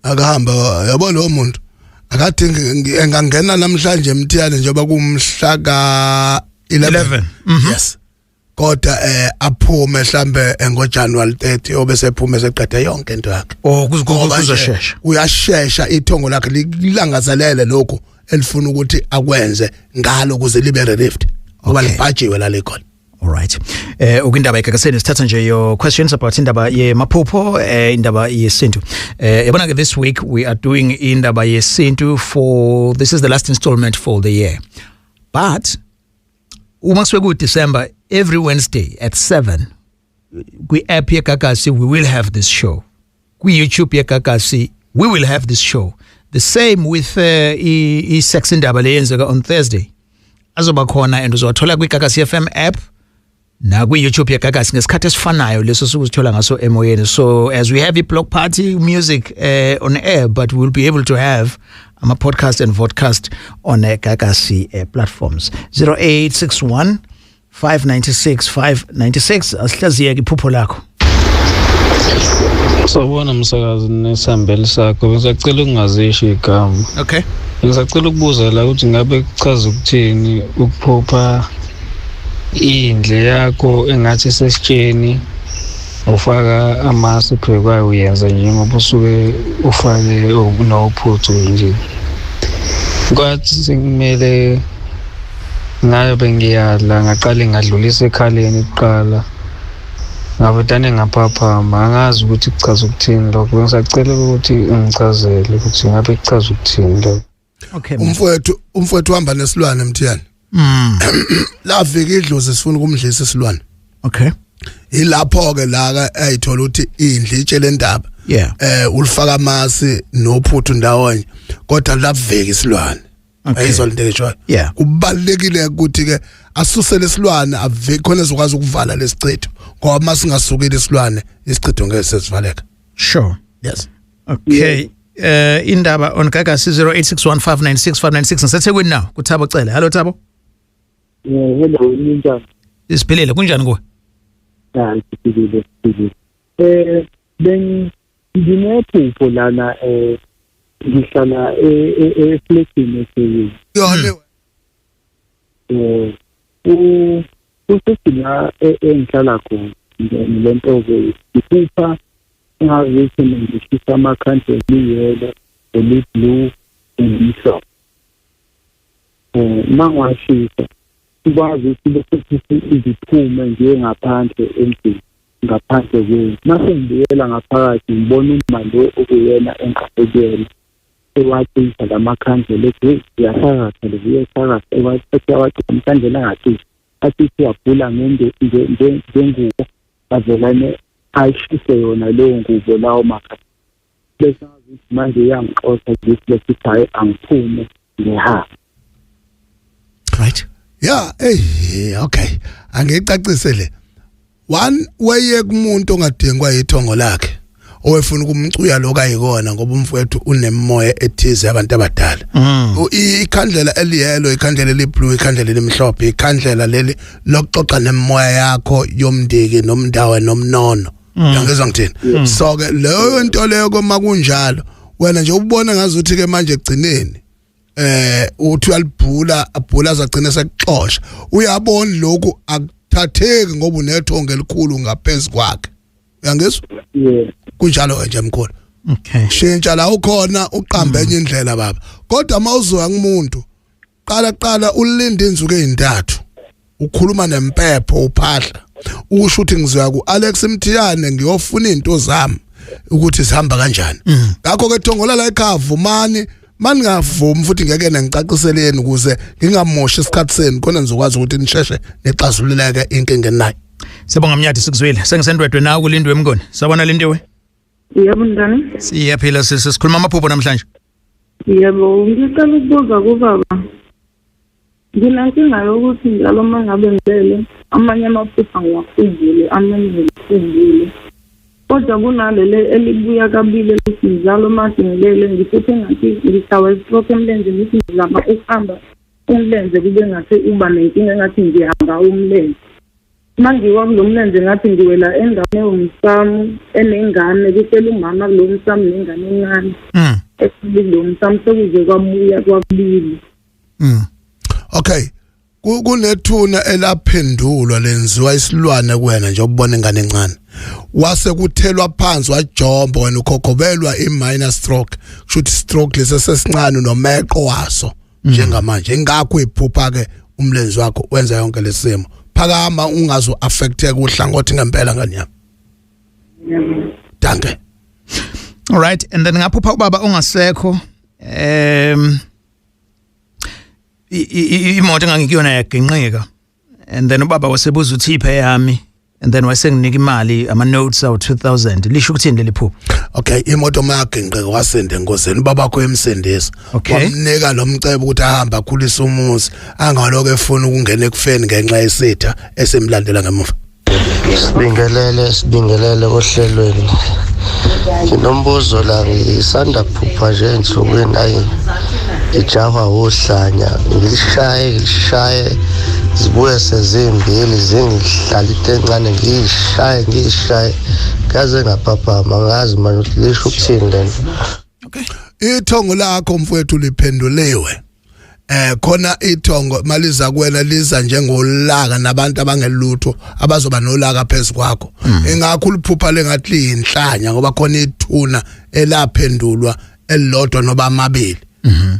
akahamba yabona lo muntu akadingi engangena namhlanje emthiyane njengoba kumhla ka 11 yes kodwa aphume mhlambe ngoJanuary 30 obesephume seqeda yonke into yakhe kuzoshesha uyashesha ithongo lakhe lilangazelele lokho elifuna ukuthi akwenze ngalo kuze libe relieved ngoba libhajiwe la likhona. All right. Ukindaba eGagaseni sithatha nje your questions about indaba yemaphupho indaba yesintu. Yabona ke this week we are doing indaba yesintu for this is the last installment for the year. But uma kusuku December every Wednesday at 7 kwi app yeGagasi we will have this show. Kwi YouTube yeGagasi we will have this show. The same with sex indaba leyenzeka on Thursday. Azoba khona and uzothola kwi Gagasi FM app na kwi YouTube yeGagasi ngesikhathi esifanayo leso sokuzithola ngaso emoyeni. So as we have a block party music on air, but we'll be able to have a podcast and vodcast on Gagasi platforms. 0861 596 596 asihlaziye iphupho lakho. Sawubona msakazi nesambeli sakho ngisacela ukungazisho igama. Okay. Ngisacela ukubuza la ukuthi ngabe kuchaza ukuthini ukuphupha indle yakho engathi sesitsheni ufaka amasi phekwayo uyenza njengoba usuke ufake nophuthu nje. Kwathi singimele ngayo bengiyadla ngaqala ngadlulisa ekhaleni kuqala. Ngabutane ngaphaphama angazi ukuthi kuchaza ukuthini lokho ngisacela ukuthi ungichazele ukuthi ngabe kuchaza ukuthini lokho. Okay. Umfowethu uhamba nesilwane emthiyane. La viki idlozi sifuna ukumdlisa isilwane. Okay. Ilapho ke la ayithola ukuthi indle itshele indaba. Yeah. Ulifaka amasi nophuthu ndawonye kodwa la viki isilwane. Ayizolindele yeah. Kubalekile ukuthi ke asuse lesilwane khona ezokwazi ukuvala lesichitho ngoba masingasukile isilwane isichitho ngeke sesivaleka. Sure. Yes. Okay. Indaba on Gagasi 0861596596 ngisethekwini now kuThabo Cele. Hello Thabo. Hello njani? Isiphilile kunjani kuwe? Isiphilile. Nginephupho lana ngihlala eflatini eseyi. Yona. Usekhona engihlala khona lento ke iphupha ngazithi ngishisa amakhandlela yellow, blue, and mangwashisa ikwazi ukuthi bese iziphume nje ngaphandle endlini ngaphandle kwe mase ngibuyela ngaphakathi ngibona umando okuyena engasekela ewathisa lamakhandlela ethi yasakha leyo saka ewathi umkhandlela ngathi athi siyabhula ngengubo bazelane ayishise yona leyo ngubo lawo makha bese manje yangixoxa ukuthi hayi angiphume ngehamba. Right. Yeah, okay. Angicacise le. One way kumuntu ongadengwa yithongo lakhe owefuna ukumcuya lokayikona ngoba umfowethu unemoya ethize abantu abadala. Ikhandlela eliyelo, ikhandlela eliblue, ikhandlela elimhlophe, ikhandlela leli lokuxoxa nemoya yakho yomndiki nomndawo nomnono. Yangizwa ngithini? So ke leyo nto leyo koma kunjalo wena nje ubona ngazuthi ke manje egcineni uthi abhula azagcina sekuxosha uyabona lokhu akuthatheki ngoba unethonga elikhulu ngaphezulu kwakhe uyangizwa kunjalo nje mkhulu okay shintsha la ukhona uqambe enye indlela baba kodwa mawuzoya kumuntu qala ulinde inzuku ezintathu ukhuluma nempepho uphahla usho ukuthi ngizoya ku Alex Mthiyane ngiyofuna into zami ukuthi sihamba kanjani ngakho ke Thongola la ekhaya vumani maningavumi futhi ngeke ngicaciseleni ukuze ngingamoshi isikhathi senu khona nizokwazi ukuthi nisheshe nexazululeke inkinga enayo. Sibonga Mnyati sikuzwile sengisendwedwe nawe kulindwe emngoni sabona lindiwe. Yebo ndani siyaphila sikhuluma amaphupho namhlanje. Yebo ngicela ukubuza kubaba nginankinga yokuthi njalo mangabe ngilele amanye amaphupho ngiwafundile amanye ngifundile kodwa kunalele elibuya kabili ukuthi njalo manje ngilele ngifuthe ngathi ngisawe stroke emlenze ngithi ngizama ukuhamba umlenze kube ngathi uba nenkinga ngathi ngihamba umlenze mangiwa kulomlenze ngathi ngiwela endaweni yomsamu enengane kusele umama kulomsamu nengane encane ekulomsamu sekuze kwabuya kwabili okay kunethuna elaphendulwa lenziwa isilwane kuwena nje ubone ingane encane wase kuthelwa phansi wajomba wena ukhokhobelwa i-minor stroke kushuthi stroke lesesincane nomeqo waso njengamanje ingakho iphupha ke umlenzi wakho wenza yonke lesimo phakama ungazo affecteke uhlangothi ngempela ngani yami danke all right and then ngaphupha ubaba ongasekho imoto engangikuyona yagenqeka and then ubaba wasebuza uthi iphe yami and then wasenginika imali ama notes awu 2000 lisho ukuthini leli phupho okay imoto mayagenqeka wasende ngozeni ubaba wakho emsendisa wamnika lo mcebo ukuthi ahamba akhulisa umuzi angaloko efuna ukungena ekufeni ngenxa yesitha esemlandela ngemuva sibingelele ohlelweni nginombuzo la ngisanda phupha nje ensukwini ayi ijava uhlanya ngishaye zibuye sezimbili zingihlalite encane ngishaye kaze ngaphaphama ngazi manje ukuthi lisho ukuthini lento okay ithongo lakho mfowethu liphenduliwe khona ithongo maliza kuwena liza njengolaka nabantu abangelutho abazoba nolaka phezulu kwakho engakho uliphupha lengathi liyinhlanya ngoba khona ithuna elaphendulwa elilodwa noba amabili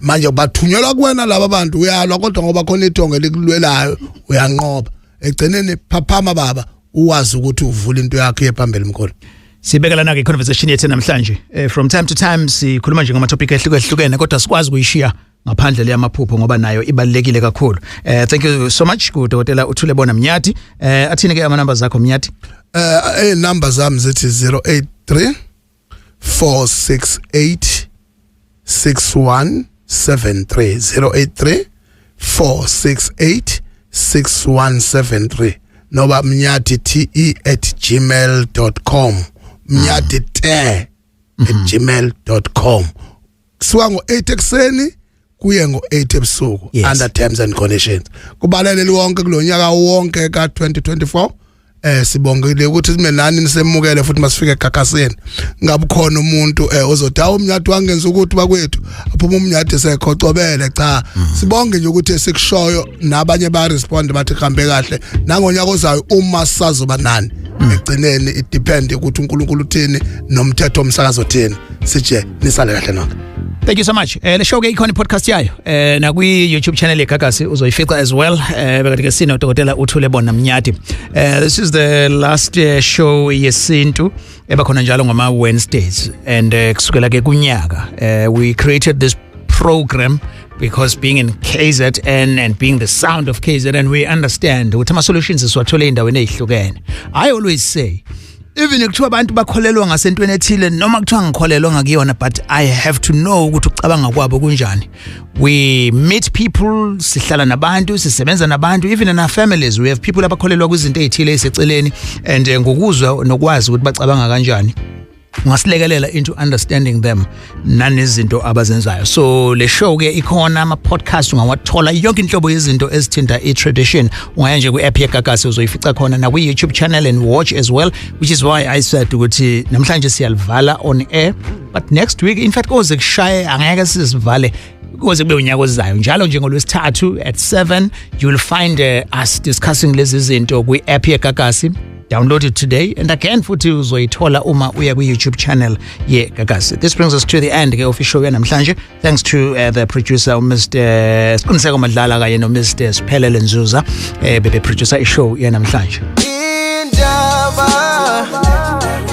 manje bathunyelwa kuwena laba bantu uyalwa kodwa ngoba khona ithongo likulwelayo uyanqoba egcineni phaphama baba uwazi ukuthi uvula into yakhe ephambili mkhulu Sibekela ke conversation yethu namhlanje from time to time sikhuluma nje ngama topic ehlukahlukene kodwa sikwazi kuyishiya ngaphandle leyamaphupho ngoba nayo ibalekile kakhulu thank you so much kuDokotela Uthulebona Mnyati athini ke ama numbers zakho Mnyati numbers zami zithi 083 468 6173 083 468 6173 noba mnyati@gmail.com mnyati@gmail.com suka ngo8 ekseni kuye ngo8 ebusuku under terms and conditions kubaleleli wonke kulonyaka wonke ka2024 sibongile ukuthi simenani nisemukele futhi masifike eGagasini ngabe khona umuntu ozodawa umnyati wangenza ukuthi bakwethu aphuma umnyati sekhocobele cha sibonge nje ukuthi sikushoyo nabanye ba respond bathi kuhambe kahle nangonyaka ozayo uma sazoba nani egcineni it depend ukuthi uNkulunkulu uthini nomthetho omsakazo uthini sije nisale kahle nonke. Thank you so much. Le show ke ikhona podcast yayo na kwi YouTube channel yeGagasi uzoyifica as well. Bekade ke sino Dokotela Uthulebona Mnyati. This is the last show yesintu ebakhona njalo ngama Wednesdays and kusukela ke kunyaka we created this program because being in KZN and being the sound of KZN we understand ukuthi ama solutions siwathole endaweni ezihlukene. I always say even kuthiwa abantu bakholelwa ngasentweni ethile noma kuthiwa ngikholelwa ngakuyona but I have to know ukuthi ucabanga kwabo kunjani. We meet people, sihlala nabantu, sisebenza nabantu, even in our families we have people abakholelwa kwizinto ezithile eseceleni and ngokuzwa nokwazi ukuthi bacabanga kanjani ngasilekelela into understanding them nanezinto abazenzayo. So le show ke ikhona ama podcast ungawathola yonke inhlobo yezinto ezithinta i-tradition ungaya nje ku-app yeGagasi uzoyifica khona na ku-YouTube channel and watch as well, which is why I said ukuthi namhlanje siyalivala on air but next week in fact koze kushaye angeke sisivale kuze kube unyaka ozayo njalo njengolwesithathu at 7 you will find us discussing lezi zinto kwi-app yeGagasi download it today, and again futhi uzoyithola uma uya ku-YouTube channel yeGagasi. This brings us to the end of the show yanamhlanje. Thanks to the producer Mr. Siqiniseko Madlala kanye no Mr. Siphelele Nzuza bebe-producer ishow yanamhlanje.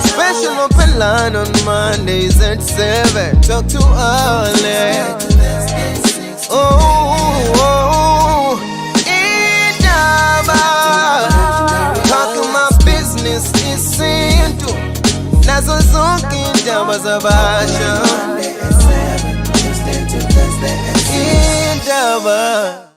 Special open line on Mondays at 7. Talk to Alex. Indaba. Talking my business isintu. Nazo zonke indaba zabasha. Indaba.